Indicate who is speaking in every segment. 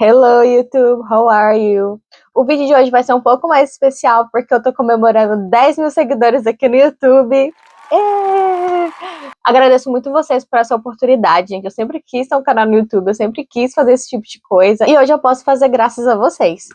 Speaker 1: Hello, YouTube, how are you? O vídeo de hoje vai ser um pouco mais especial porque eu tô comemorando 10 mil seguidores aqui no YouTube. Agradeço muito vocês por essa oportunidade, gente. Eu sempre quis ter um canal no YouTube, eu sempre quis fazer esse tipo de coisa e hoje eu posso fazer graças a vocês.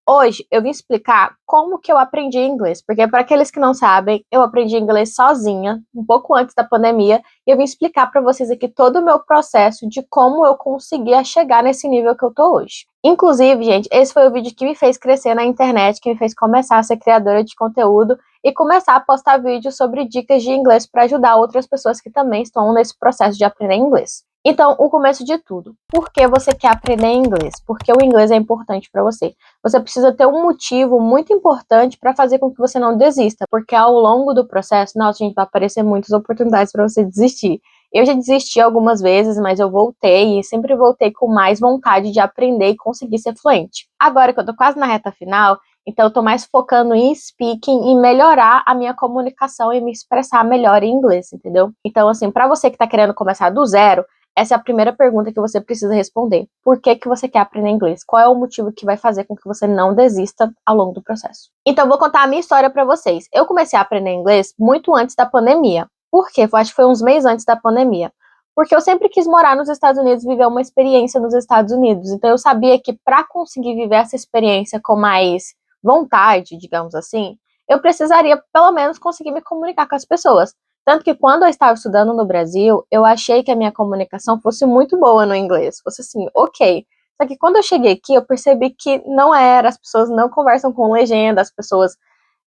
Speaker 1: Hoje eu vim explicar como que eu aprendi inglês, porque para aqueles que não sabem, eu aprendi inglês sozinha, um pouco antes da pandemia, e eu vim explicar para vocês aqui todo o meu processo de como eu conseguia chegar nesse nível que eu tô hoje. Inclusive, gente, esse foi o vídeo que me fez crescer na internet, que me fez começar a ser criadora de conteúdo e começar a postar vídeos sobre dicas de inglês para ajudar outras pessoas que também estão nesse processo de aprender inglês. Então, o começo de tudo. Por que você quer aprender inglês? Porque o inglês é importante para você. Você precisa ter um motivo muito importante para fazer com que você não desista, porque ao longo do processo, nossa, gente, vai aparecer muitas oportunidades para você desistir. Eu já desisti algumas vezes, mas eu voltei e sempre voltei com mais vontade de aprender e conseguir ser fluente. Agora que eu tô quase na reta final, então eu tô mais focando em speaking e melhorar a minha comunicação e me expressar melhor em inglês, entendeu? Então, assim, para você que tá querendo começar do zero, essa é a primeira pergunta que você precisa responder. Por que que você quer aprender inglês? Qual é o motivo que vai fazer com que você não desista ao longo do processo? Então, eu vou contar a minha história para vocês. Eu comecei a aprender inglês muito antes da pandemia. Por quê? Eu acho que foi uns meses antes da pandemia. Porque eu sempre quis morar nos Estados Unidos, viver uma experiência nos Estados Unidos. Então, eu sabia que para conseguir viver essa experiência com mais vontade, digamos assim, eu precisaria, pelo menos, conseguir me comunicar com as pessoas. Tanto que quando eu estava estudando no Brasil, eu achei que a minha comunicação fosse muito boa no inglês, fosse assim, ok. Só que quando eu cheguei aqui, eu percebi que não era, as pessoas não conversam com legenda, as pessoas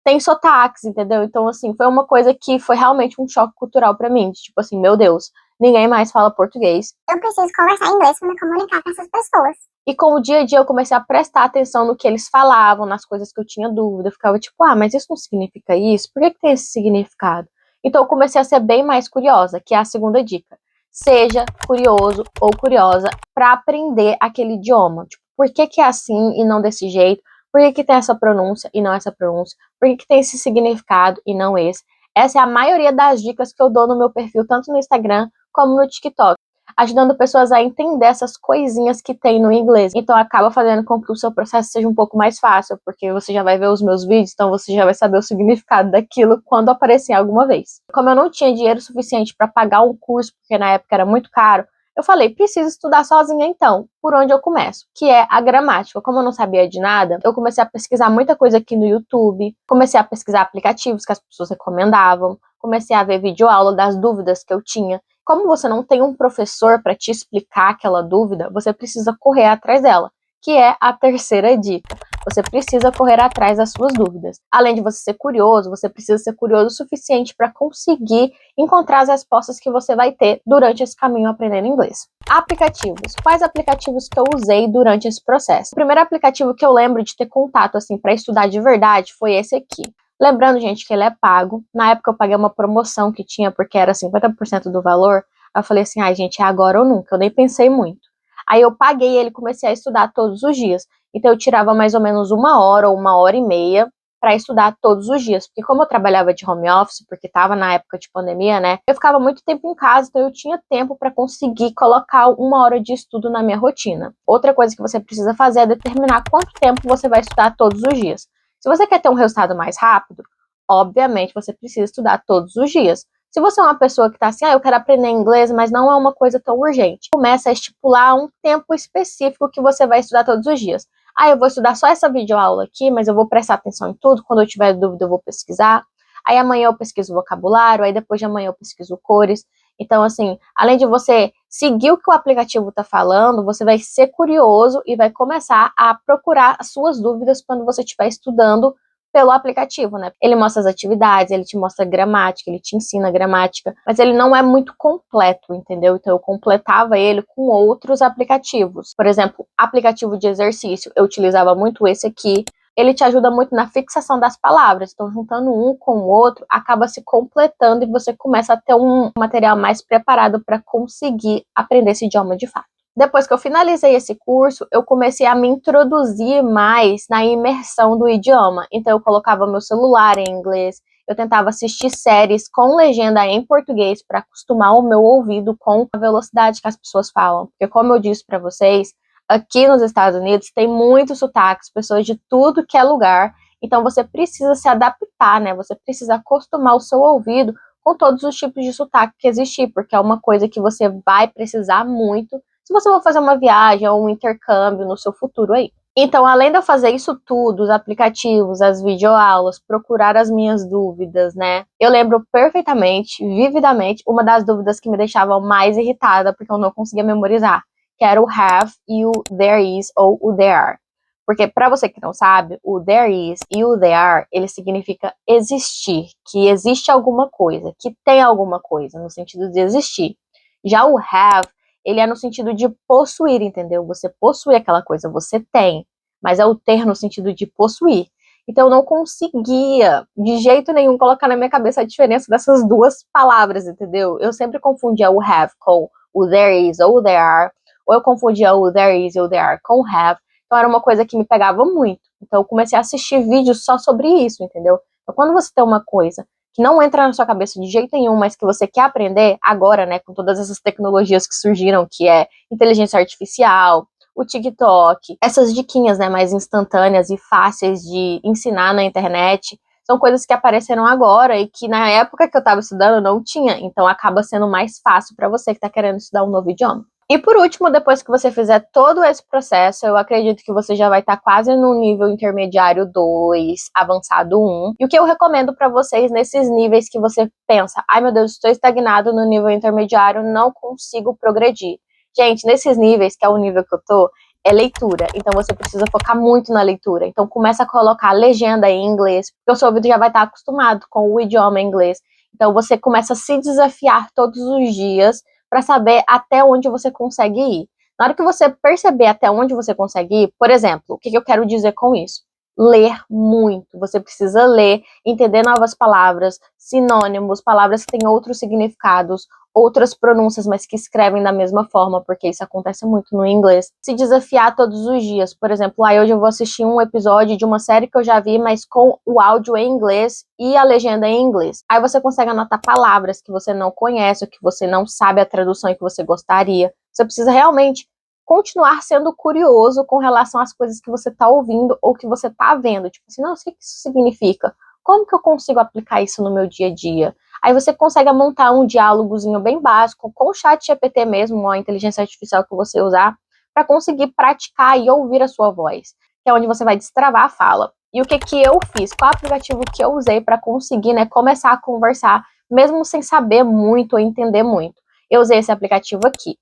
Speaker 1: têm sotaques, entendeu? Então, assim, foi uma coisa que foi realmente um choque cultural pra mim, de, tipo assim, meu Deus, ninguém mais fala português.
Speaker 2: Eu preciso conversar inglês para me comunicar com essas pessoas.
Speaker 1: E com o dia a dia eu comecei a prestar atenção no que eles falavam, nas coisas que eu tinha dúvida. Eu ficava tipo, mas isso não significa isso? Por que que tem esse significado? Então eu comecei a ser bem mais curiosa, que é a segunda dica. Seja curioso ou curiosa para aprender aquele idioma. Tipo, por que que é assim e não desse jeito? Por que que tem essa pronúncia e não essa pronúncia? Por que que tem esse significado e não esse? Essa é a maioria das dicas que eu dou no meu perfil, tanto no Instagram como no TikTok, ajudando pessoas a entender essas coisinhas que tem no inglês. Então acaba fazendo com que o seu processo seja um pouco mais fácil, porque você já vai ver os meus vídeos, então você já vai saber o significado daquilo quando aparecer alguma vez. Como eu não tinha dinheiro suficiente para pagar um curso, porque na época era muito caro, eu falei, preciso estudar sozinha então, por onde eu começo? Que é a gramática. Como eu não sabia de nada, eu comecei a pesquisar muita coisa aqui no YouTube, comecei a pesquisar aplicativos que as pessoas recomendavam, comecei a ver videoaula das dúvidas que eu tinha. Como você não tem um professor para te explicar aquela dúvida, você precisa correr atrás dela, que é a terceira dica. Você precisa correr atrás das suas dúvidas. Além de você ser curioso, você precisa ser curioso o suficiente para conseguir encontrar as respostas que você vai ter durante esse caminho aprendendo inglês. Aplicativos. Quais aplicativos que eu usei durante esse processo? O primeiro aplicativo que eu lembro de ter contato assim para estudar de verdade foi esse aqui. Lembrando, gente, que ele é pago. Na época eu paguei uma promoção que tinha, porque era 50% do valor. Aí eu falei assim, gente, é agora ou nunca. Eu nem pensei muito. Aí eu paguei ele e comecei a estudar todos os dias. Então eu tirava mais ou menos 1 hora ou 1 hora e meia para estudar todos os dias. Porque como eu trabalhava de home office, porque estava na época de pandemia, né? Eu ficava muito tempo em casa, então eu tinha tempo para conseguir colocar 1 hora de estudo na minha rotina. Outra coisa que você precisa fazer é determinar quanto tempo você vai estudar todos os dias. Se você quer ter um resultado mais rápido, obviamente você precisa estudar todos os dias. Se você é uma pessoa que está assim, eu quero aprender inglês, mas não é uma coisa tão urgente, começa a estipular um tempo específico que você vai estudar todos os dias. Eu vou estudar só essa videoaula aqui, mas eu vou prestar atenção em tudo, quando eu tiver dúvida eu vou pesquisar. Aí amanhã eu pesquiso vocabulário, aí depois de amanhã eu pesquiso cores. Então, assim, além de você seguir o que o aplicativo está falando, você vai ser curioso e vai começar a procurar as suas dúvidas quando você estiver estudando pelo aplicativo, né? Ele mostra as atividades, ele te mostra gramática, ele te ensina gramática, mas ele não é muito completo, entendeu? Então eu completava ele com outros aplicativos. Por exemplo, aplicativo de exercício, eu utilizava muito esse aqui. Ele te ajuda muito na fixação das palavras. Então, juntando um com o outro, acaba se completando e você começa a ter um material mais preparado para conseguir aprender esse idioma de fato. Depois que eu finalizei esse curso, eu comecei a me introduzir mais na imersão do idioma. Então, eu colocava meu celular em inglês, Eu tentava assistir séries com legenda em português para acostumar o meu ouvido com a velocidade que as pessoas falam. Porque, como eu disse para vocês, aqui nos Estados Unidos tem muitos sotaques, pessoas de tudo que é lugar. Então, você precisa se adaptar, né? Você precisa acostumar o seu ouvido com todos os tipos de sotaque que existir, porque é uma coisa que você vai precisar muito se você for fazer uma viagem ou um intercâmbio no seu futuro aí. Então, além de eu fazer isso tudo, os aplicativos, as videoaulas, procurar as minhas dúvidas, né? Eu lembro perfeitamente, vividamente, uma das dúvidas que me deixava mais irritada, porque eu não conseguia memorizar, que era o have e o there is ou o there are. Porque, para você que não sabe, o there is e o there are, ele significa existir, que existe alguma coisa, que tem alguma coisa, no sentido de existir. Já o have, ele é no sentido de possuir, entendeu? Você possui aquela coisa, você tem, mas é o ter no sentido de possuir. Então, eu não conseguia, de jeito nenhum, colocar na minha cabeça a diferença dessas duas palavras, entendeu? Eu sempre confundia o have com o there is ou o there are, ou eu confundia o there is ou there are com have. Então, era uma coisa que me pegava muito. Então, eu comecei a assistir vídeos só sobre isso, entendeu? Então, quando você tem uma coisa que não entra na sua cabeça de jeito nenhum, mas que você quer aprender agora, né, com todas essas tecnologias que surgiram, que é inteligência artificial, o TikTok, essas diquinhas, né, mais instantâneas e fáceis de ensinar na internet, são coisas que apareceram agora e que na época que eu estava estudando não tinha, então acaba sendo mais fácil para você que está querendo estudar um novo idioma. E por último, depois que você fizer todo esse processo, eu acredito que você já vai estar quase no nível intermediário 2, avançado 1. E o que eu recomendo para vocês nesses níveis que você pensa, ai meu Deus, estou estagnado no nível intermediário, não consigo progredir. Gente, nesses níveis, que é o nível que eu tô, é leitura. Então você precisa focar muito na leitura. Então começa a colocar legenda em inglês, porque o seu ouvido já vai estar acostumado com o idioma inglês. Então você começa a se desafiar todos os dias para saber até onde você consegue ir. Na hora que você perceber até onde você consegue ir, por exemplo, o que eu quero dizer com isso? Ler muito. Você precisa ler, entender novas palavras, sinônimos, palavras que têm outros significados, outras pronúncias, mas que escrevem da mesma forma, porque isso acontece muito no inglês. Se desafiar todos os dias. Por exemplo, hoje eu vou assistir um episódio de uma série que eu já vi, mas com o áudio em inglês e a legenda em inglês. Aí você consegue anotar palavras que você não conhece, ou que você não sabe a tradução e que você gostaria. Você precisa realmente continuar sendo curioso com relação às coisas que você está ouvindo ou que você está vendo. Tipo assim, não, o que isso significa? Como que eu consigo aplicar isso no meu dia a dia? Aí você consegue montar um diálogozinho bem básico com o chat GPT mesmo, ou a inteligência artificial que você usar, para conseguir praticar e ouvir a sua voz, que é onde você vai destravar a fala. E o que eu fiz? Qual aplicativo que eu usei para conseguir, né, começar a conversar, mesmo sem saber muito ou entender muito? Eu usei esse aplicativo aqui.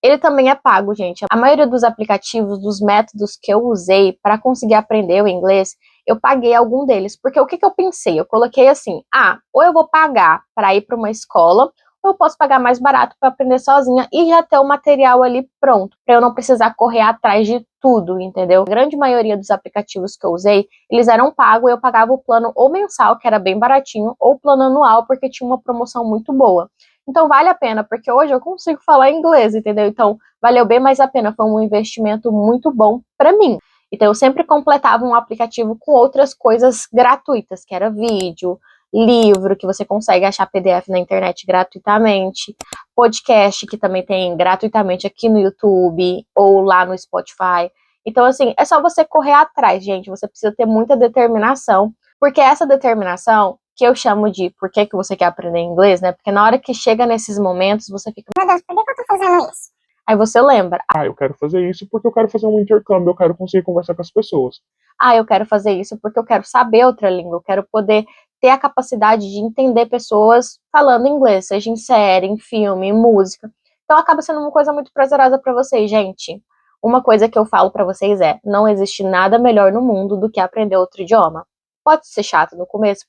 Speaker 1: Ele também é pago, gente. A maioria dos aplicativos, dos métodos que eu usei para conseguir aprender o inglês, eu paguei algum deles. Porque o que eu pensei? Eu coloquei assim, ou eu vou pagar para ir para uma escola, ou eu posso pagar mais barato para aprender sozinha e já ter o material ali pronto, para eu não precisar correr atrás de tudo, entendeu? A grande maioria dos aplicativos que eu usei, eles eram pagos e eu pagava o plano ou mensal, que era bem baratinho, ou o plano anual, porque tinha uma promoção muito boa. Então vale a pena, porque hoje eu consigo falar inglês, entendeu? Então valeu bem mais a pena, foi um investimento muito bom para mim. Então eu sempre completava um aplicativo com outras coisas gratuitas, que era vídeo, livro, que você consegue achar PDF na internet gratuitamente, podcast, que também tem gratuitamente aqui no YouTube ou lá no Spotify. Então, assim, é só você correr atrás, gente. Você precisa ter muita determinação, porque essa determinação que eu chamo de por que você quer aprender inglês, né? Porque na hora que chega nesses momentos, você fica,
Speaker 2: Meu Deus, por que eu tô fazendo isso?
Speaker 1: aí você lembra,
Speaker 3: Eu quero fazer isso porque eu quero fazer um intercâmbio, eu quero conseguir conversar com as pessoas.
Speaker 1: eu quero fazer isso porque eu quero saber outra língua, eu quero poder ter a capacidade de entender pessoas falando inglês, seja em série, em filme, em música. Então acaba sendo uma coisa muito prazerosa para vocês, gente. Uma coisa que eu falo para vocês é, não existe nada melhor no mundo do que aprender outro idioma. Pode ser chato no começo,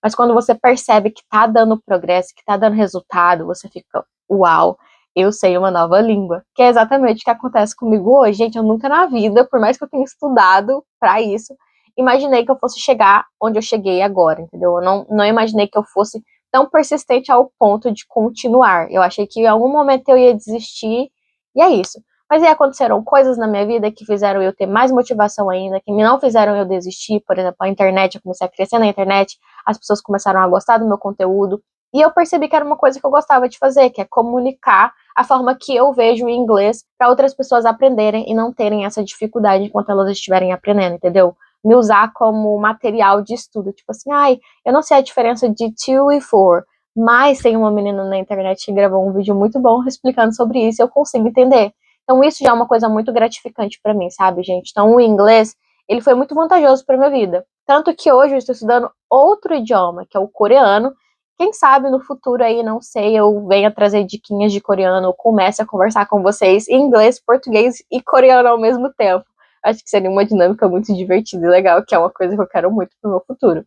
Speaker 1: mas quando você percebe que tá dando progresso, que tá dando resultado, você fica, uau, eu sei uma nova língua. Que é exatamente o que acontece comigo hoje. Gente, eu nunca na vida, por mais que eu tenha estudado pra isso, imaginei que eu fosse chegar onde eu cheguei agora, entendeu? Eu não imaginei que eu fosse tão persistente ao ponto de continuar. Eu achei que em algum momento eu ia desistir, e é isso. Mas aí aconteceram coisas na minha vida que fizeram eu ter mais motivação ainda, que não fizeram eu desistir. Por exemplo, a internet, eu comecei a crescer na internet, as pessoas começaram a gostar do meu conteúdo, e eu percebi que era uma coisa que eu gostava de fazer, que é comunicar a forma que eu vejo o inglês para outras pessoas aprenderem e não terem essa dificuldade enquanto elas estiverem aprendendo, entendeu? Me usar como material de estudo, tipo assim, ai, eu não sei a diferença de to e for, mas tem uma menina na internet que gravou um vídeo muito bom explicando sobre isso e eu consigo entender. Então isso já é uma coisa muito gratificante para mim, sabe, gente? Então o inglês, ele foi muito vantajoso para minha vida. Tanto que hoje eu estou estudando outro idioma, que é o coreano. Quem sabe no futuro aí, não sei, eu venha trazer diquinhas de coreano, ou comece a conversar com vocês em inglês, português e coreano ao mesmo tempo. Acho que seria uma dinâmica muito divertida e legal, que é uma coisa que eu quero muito pro meu futuro.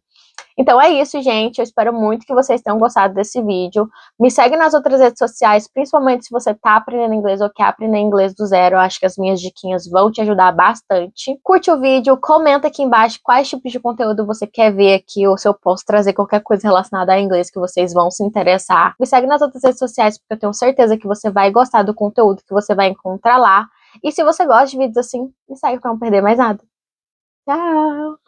Speaker 1: Então é isso, gente. Eu espero muito que vocês tenham gostado desse vídeo. Me segue nas outras redes sociais, principalmente se você tá aprendendo inglês ou quer aprender inglês do zero. Eu acho que as minhas diquinhas vão te ajudar bastante. Curte o vídeo, comenta aqui embaixo quais tipos de conteúdo você quer ver aqui, ou se eu posso trazer qualquer coisa relacionada a inglês que vocês vão se interessar. Me segue nas outras redes sociais, porque eu tenho certeza que você vai gostar do conteúdo que você vai encontrar lá. E se você gosta de vídeos assim, me segue pra não perder mais nada. Tchau!